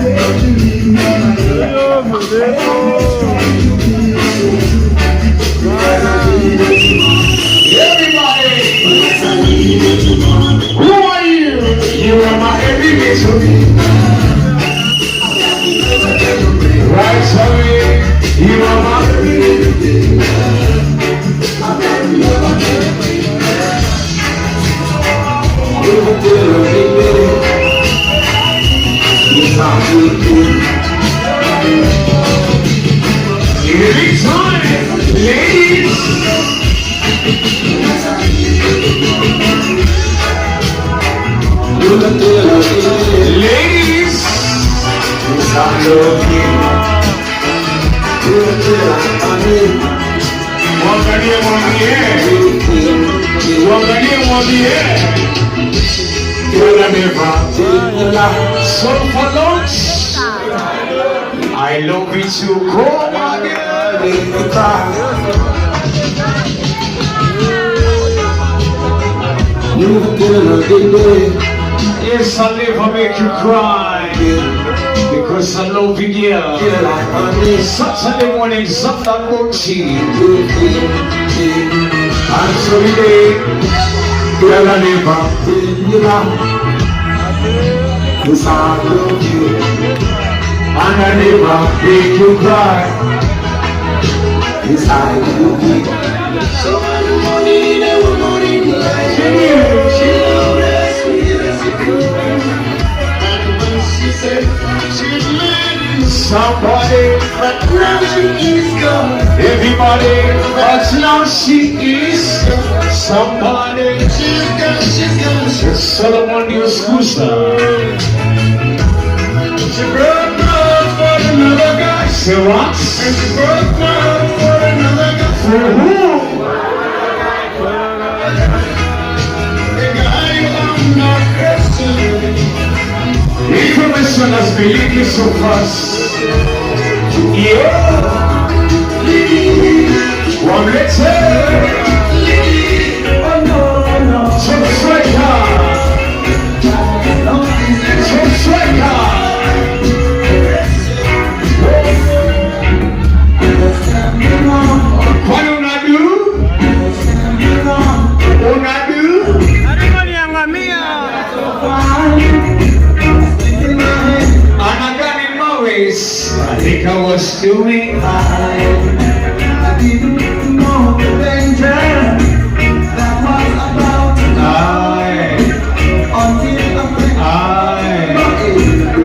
Who are you? You are my everyday to me. Right away, you are my everyday. Anytime, ladies. Ladies, I love you. Walk on the air. Soulfa lunch. I love you too. Go on, yes, I never make you cry because I love you, girl. Saturday morning, Sunday morning. I'm sorry, girl, I never feel you now. Cause I love you and I never make you cry. Cause I love you. So I'm money, never money, somebody, but now she is gone. Everybody, but now she is gone. Somebody, she's gone. Solomon, your scooter. She broke my heart for another guy. Say what? And she broke my heart for another guy. For who? The guy I'm not questioning. Information has been leaking so fast. Yeah. One letter. Oh no, no. Some striker. Some striker. What do I do? What I do? I think I was doing fine.